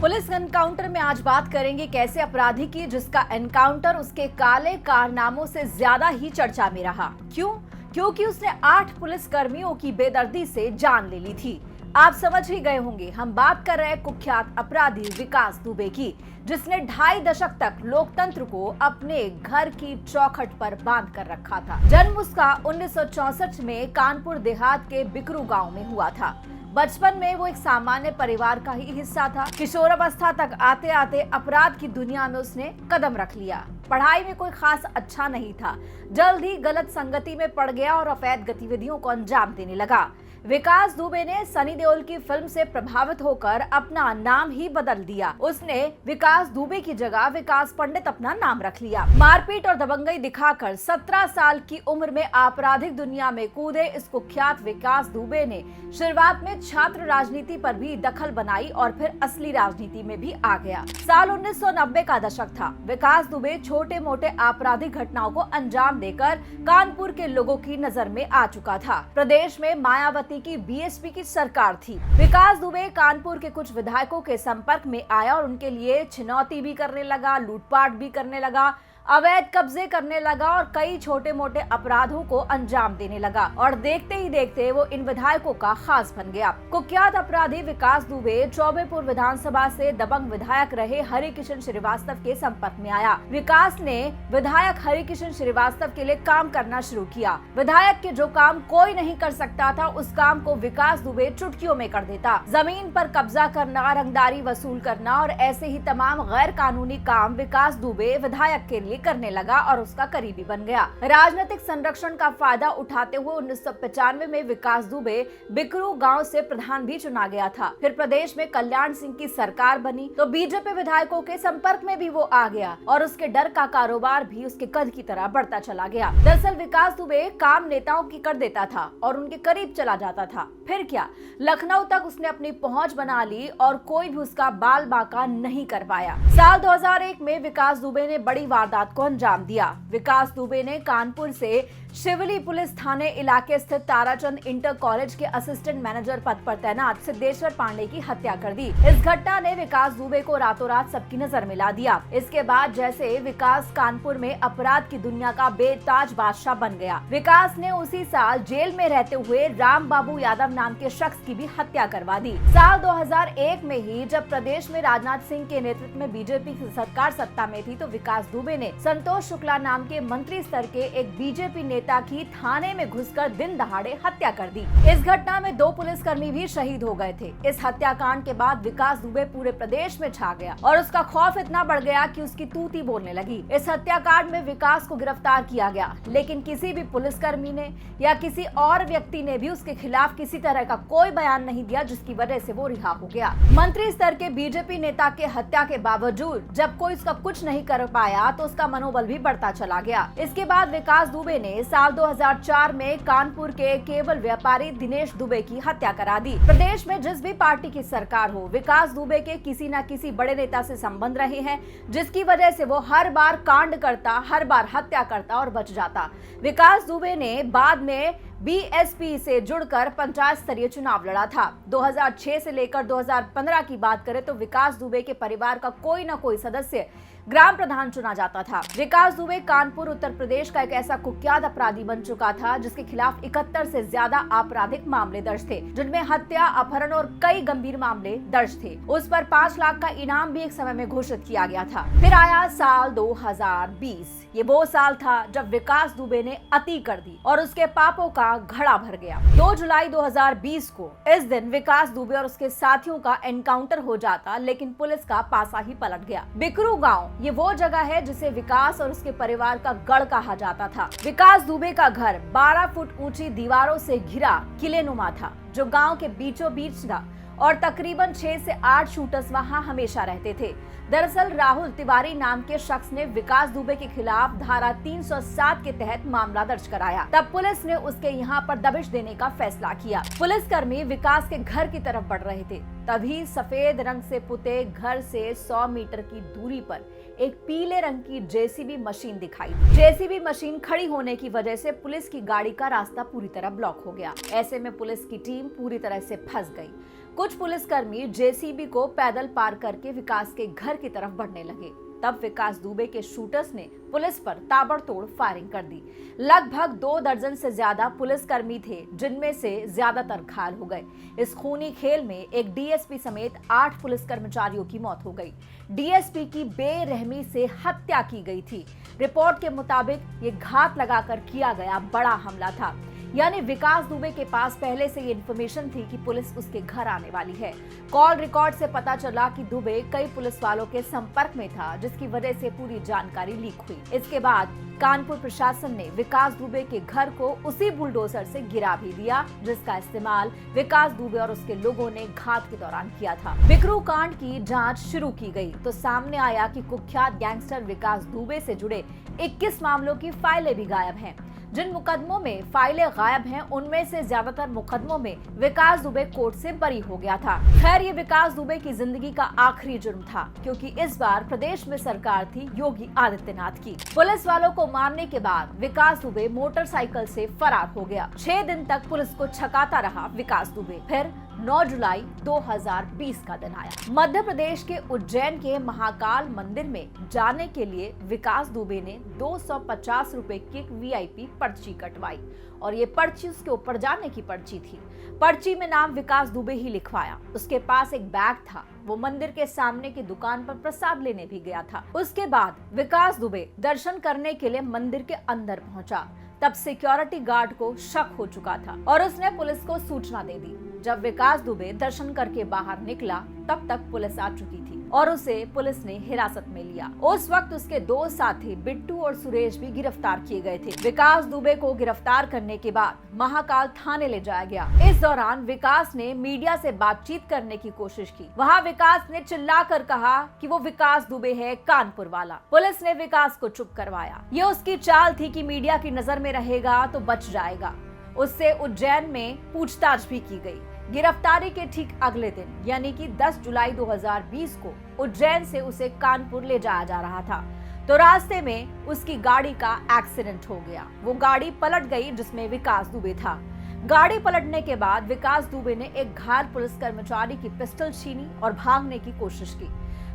Police encounter में आज बात करेंगे कैसे अपराधी की जिसका एनकाउंटर उसके काले कारनामों से ज्यादा ही चर्चा में रहा। क्यों? क्योंकि उसने 8 पुलिस कर्मियों की बेदर्दी से जान ले ली थी। आप समझ ही गए होंगे, हम बात कर रहे हैं कुख्यात अपराधी विकास दुबे की, जिसने 2.5 दशक तक लोकतंत्र को अपने घर की चौखट पर बांध कर रखा था। जन्म उसका 1964 में कानपुर देहात के बिकरू गांव में हुआ था। बचपन में वो एक सामान्य परिवार का ही हिस्सा था। किशोरावस्था तक आते आते अपराध की दुनिया में उसने कदम रख लिया। पढ़ाई में कोई खास अच्छा नहीं था, जल्द ही गलत संगति में पड़ गया और अवैध गतिविधियों को अंजाम देने लगा। विकास दुबे ने सनी देओल की फिल्म से प्रभावित होकर अपना नाम ही बदल दिया। उसने विकास दुबे की जगह विकास पंडित अपना नाम रख लिया। मारपीट और दबंगई दिखाकर 17 साल की उम्र में आपराधिक दुनिया में कूदे इस कुख्यात विकास दुबे ने शुरुआत में छात्र राजनीति पर भी दखल बनाई और फिर असली राजनीति में भी आ गया। साल 1990 का दशक था। विकास दुबे छोटे मोटे आपराधिक घटनाओं को अंजाम देकर कानपुर के लोगों की नजर में आ चुका था। प्रदेश में मायावती की बीएसपी की सरकार थी। विकास दुबे कानपुर के कुछ विधायकों के संपर्क में आया और उनके लिए छिनौती भी करने लगा, लूटपाट भी करने लगा, अवैध कब्जे करने लगा और कई छोटे मोटे अपराधों को अंजाम देने लगा। और देखते ही देखते वो इन विधायकों का खास बन गया। कुख्यात अपराधी विकास दुबे चौबेपुर विधानसभा से दबंग विधायक रहे हरिकिशन श्रीवास्तव के संपर्क में आया। विकास ने विधायक हरिकिशन श्रीवास्तव के लिए काम करना शुरू किया। विधायक के जो काम कोई नहीं कर सकता था, उस काम को विकास दुबे चुटकियों में कर देता। जमीन पर कब्जा करना, रंगदारी वसूल करना और ऐसे ही तमाम गैर कानूनी काम विकास दुबे विधायक के लिए करने लगा और उसका करीबी बन गया। राजनीतिक संरक्षण का फायदा उठाते हुए 1995 में विकास दुबे बिकरू गांव से प्रधान भी चुना गया था। फिर प्रदेश में कल्याण सिंह की सरकार बनी तो बीजेपी विधायकों के संपर्क में भी वो आ गया और उसके डर का कारोबार भी उसके कद की तरह बढ़ता चला गया। दरअसल विकास दुबे काम नेताओं की कर देता था और उनके करीब चला जाता था। फिर क्या, लखनऊ तक उसने अपनी पहुंच बना ली और कोई भी उसका बाल बांका नहीं कर पाया। साल 2001 में विकास दुबे ने बड़ी वारदात को अंजाम दिया। विकास दुबे ने कानपुर से शिवली पुलिस थाने इलाके स्थित ताराचंद इंटर कॉलेज के असिस्टेंट मैनेजर पद पर तैनात सिद्धेश्वर पांडे की हत्या कर दी। इस घटना ने विकास दुबे को रातों रात सबकी नजर में ला दिया। इसके बाद जैसे विकास कानपुर में अपराध की दुनिया का बेताज बादशाह बन गया। विकास ने उसी साल जेल में रहते हुए राम बाबू यादव नाम के शख्स की भी हत्या करवा दी। साल 2001 में ही जब प्रदेश में राजनाथ सिंह के नेतृत्व में बीजेपी की सरकार सत्ता में थी तो विकास दुबे ने संतोष शुक्ला नाम के मंत्री स्तर के एक बीजेपी नेता की थाने में घुसकर दिन दहाड़े हत्या कर दी। इस घटना में 2 पुलिसकर्मी भी शहीद हो गए थे। इस हत्याकांड के बाद विकास दुबे पूरे प्रदेश में छा गया और उसका खौफ इतना बढ़ गया कि उसकी तूती बोलने लगी। इस हत्याकांड में विकास को गिरफ्तार किया गया, लेकिन किसी भी पुलिसकर्मी ने या किसी और व्यक्ति ने भी उसके खिलाफ किसी तरह का कोई बयान नहीं दिया, जिसकी वजह से वो रिहा हो गया। मंत्री स्तर के बीजेपी नेता के हत्या के बावजूद जब कोई उसका कुछ नहीं कर पाया तो उसका मनोबल भी बढ़ता चला गया। इसके बाद विकास दुबे ने साल 2004 में कानपुर के केबल व्यापारी दिनेश दुबे की हत्या करा दी। प्रदेश में जिस भी पार्टी की सरकार हो, विकास दुबे के किसी न किसी बड़े नेता से संबंध रहे हैं, जिसकी वजह से वो हर बार कांड करता, हर बार हत्या करता और बच जाता। विकास दुबे ने बाद में बीएसपी से जुड़कर पंचायत स्तरीय चुनाव लड़ा था। 2006 से लेकर 2015 की बात करें तो विकास दुबे के परिवार का कोई न कोई सदस्य ग्राम प्रधान चुना जाता था। विकास दुबे कानपुर उत्तर प्रदेश का एक ऐसा कुख्यात अपराधी बन चुका था जिसके खिलाफ 71 से ज्यादा आपराधिक मामले दर्ज थे, जिनमें हत्या, अपहरण और कई गंभीर मामले दर्ज थे। उस पर 5 लाख का इनाम भी एक समय में घोषित किया गया था। फिर आया साल 2020। ये वो साल था जब विकास दुबे ने अति कर दी और उसके पापों का घड़ा भर गया। 2 जुलाई 2020 को इस दिन विकास दुबे और उसके साथियों का एनकाउंटर हो जाता, लेकिन पुलिस का पासा ही पलट गया। बिकरू गांव ये वो जगह है जिसे विकास और उसके परिवार का गढ़ कहा जाता था। विकास दुबे का घर 12 फुट ऊंची दीवारों से घिरा किलेनुमा था, जो गांव के बीचों बीच था और तकरीबन 6 से 8 शूटर्स वहां हमेशा रहते थे। दरअसल राहुल तिवारी नाम के शख्स ने विकास दुबे के खिलाफ धारा 307 के तहत मामला दर्ज कराया। तब पुलिस ने उसके यहाँ पर दबिश देने का फैसला किया। पुलिसकर्मी विकास के घर की तरफ बढ़ रहे थे, तभी सफेद रंग से पुते घर से 100 मीटर की दूरी पर एक पीले रंग की जेसीबी मशीन दिखाई। जेसीबी मशीन खड़ी होने की वजह से पुलिस की गाड़ी का रास्ता पूरी तरह ब्लॉक हो गया। ऐसे में पुलिस की टीम पूरी तरह से फंस गई। कुछ पुलिसकर्मी जेसीबी को पैदल पार करके विकास के घर की तरफ बढ़ने लगे। तब विकास दुबे के शूटर्स ने पुलिस पर ताबड़तोड़ फायरिंग कर दी। लगभग 2 दर्जन से ज्यादा पुलिसकर्मी थे, जिनमें से ज्यादातर घायल हो गए। इस खूनी खेल में एक डीएसपी समेत 8 पुलिस कर्मचारियों की मौत हो गई। डीएसपी की बेरहमी से हत्या की गई थी। रिपोर्ट के मुताबिक ये घात लगाकर किया गया बड़ा हमला था। यानी विकास दुबे के पास पहले से ये इन्फॉर्मेशन थी कि पुलिस उसके घर आने वाली है। कॉल रिकॉर्ड से पता चला कि दुबे कई पुलिस वालों के संपर्क में था, जिसकी वजह से पूरी जानकारी लीक हुई। इसके बाद कानपुर प्रशासन ने विकास दुबे के घर को उसी बुलडोजर से गिरा भी दिया, जिसका इस्तेमाल विकास दुबे और उसके लोगों ने घात के दौरान किया था। बिकरू कांड की जांच शुरू की गई तो सामने आया कि कुख्यात गैंगस्टर विकास दुबे से जुड़े 21 मामलों की फाइलें भी गायब हैं। जिन मुकदमों में फाइलें गायब हैं, उनमें से ज्यादातर मुकदमों में विकास दुबे कोर्ट से बरी हो गया था। खैर, ये विकास दुबे की जिंदगी का आखिरी जुर्म था, क्योंकि इस बार प्रदेश में सरकार थी योगी आदित्यनाथ की। पुलिस वालों को मारने के बाद विकास दुबे मोटरसाइकिल से फरार हो गया। 6 दिन तक पुलिस को छकाता रहा विकास दुबे। फिर 9 जुलाई 2020 का दिन आया। मध्य प्रदेश के उज्जैन के महाकाल मंदिर में जाने के लिए विकास दुबे ने 250 रुपए की एक वीआईपी पर्ची कटवाई और ये पर्ची उसके ऊपर जाने की पर्ची थी। पर्ची में नाम विकास दुबे ही लिखवाया। उसके पास एक बैग था। वो मंदिर के सामने की दुकान पर प्रसाद लेने भी गया था। उसके बाद विकास दुबे दर्शन करने के लिए मंदिर के अंदर पहुंचा। तब सिक्योरिटी गार्ड को शक हो चुका था और उसने पुलिस को सूचना दे दी। जब विकास दुबे दर्शन करके बाहर निकला, तब तक पुलिस आ चुकी थी और उसे पुलिस ने हिरासत में लिया। उस वक्त उसके 2 साथी बिट्टू और सुरेश भी गिरफ्तार किए गए थे। विकास दुबे को गिरफ्तार करने के बाद महाकाल थाने ले जाया गया। इस दौरान विकास ने मीडिया से बातचीत करने की कोशिश की। वहां विकास ने चिल्लाकर कहा कि वो विकास दुबे है, कानपुर वाला। पुलिस ने विकास को चुप करवाया। ये उसकी चाल थी कि मीडिया की नजर में रहेगा तो बच जाएगा। उससे उज्जैन में पूछताछ भी की गई। गिरफ्तारी के ठीक अगले दिन यानी कि 10 जुलाई 2020 को उज्जैन से उसे कानपुर ले जाया जा रहा था तो रास्ते में उसकी गाड़ी का एक्सीडेंट हो गया। वो गाड़ी पलट गई जिसमें विकास दुबे था। गाड़ी पलटने के बाद विकास दुबे ने एक घायल पुलिस कर्मचारी की पिस्टल छीनी और भागने की कोशिश की।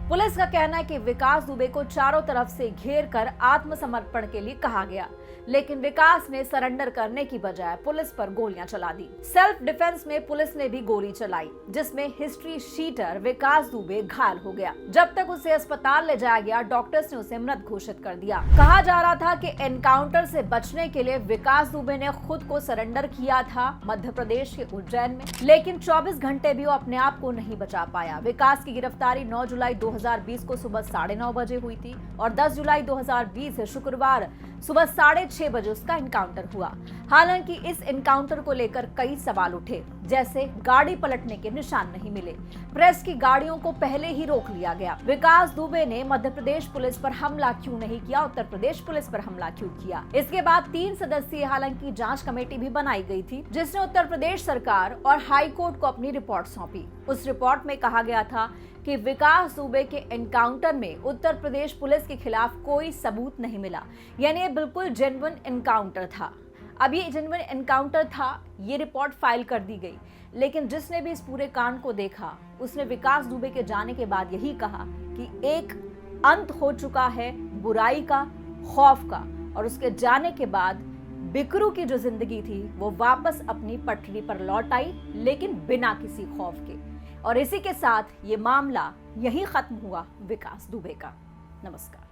पुलिस का कहना है कि विकास दुबे को चारों तरफ से घेर कर आत्मसमर्पण के लिए कहा गया, लेकिन विकास ने सरेंडर करने की बजाय पुलिस पर गोलियां चला दी। सेल्फ डिफेंस में पुलिस ने भी गोली चलाई, जिसमें हिस्ट्री शीटर विकास दुबे घायल हो गया। जब तक उसे अस्पताल ले जाया गया, डॉक्टर्स ने उसे मृत घोषित कर दिया। कहा जा रहा था कि एनकाउंटर से बचने के लिए विकास दुबे ने खुद को सरेंडर किया था मध्य प्रदेश के उज्जैन में, लेकिन 24 घंटे भी वो अपने आप को नहीं बचा पाया। विकास की गिरफ्तारी 9 जुलाई 2020 को सुबह 9:30 बजे हुई थी और 10 जुलाई 2020 शुक्रवार सुबह 6:30 बजे उसका एनकाउंटर हुआ। हालांकि इस एनकाउंटर को लेकर कई सवाल उठे, जैसे गाड़ी पलटने के निशान नहीं मिले, प्रेस की गाड़ियों को पहले ही रोक लिया गया, विकास दुबे ने मध्य प्रदेश पुलिस पर हमला क्यों नहीं किया, उत्तर प्रदेश पुलिस पर हमला क्यों किया। इसके बाद 3 सदस्यीय हालांकि जांच कमेटी भी बनाई गई थी, जिसने उत्तर प्रदेश सरकार और हाई कोर्ट को अपनी रिपोर्ट सौंपी। उस रिपोर्ट में कहा गया था कि विकास दुबे के एनकाउंटर में उत्तर प्रदेश पुलिस के खिलाफ कोई सबूत नहीं मिला, यानी ये बिल्कुल जेन्युइन एनकाउंटर था। अब ये जेन्युइन एनकाउंटर था, ये रिपोर्ट फाइल कर दी गई, लेकिन जिसने भी इस पूरे कांड को देखा, उसने विकास दुबे के जाने के बाद यही कहा कि एक अंत हो चुका है बुराई का, खौफ का, और उसके जाने के बाद बिकरू की जो जिंदगी थी वो वापस अपनी पटरी पर लौट आई, लेकिन बिना किसी खौफ के। और इसी के साथ ये मामला यहीं खत्म हुआ विकास दुबे का। नमस्कार।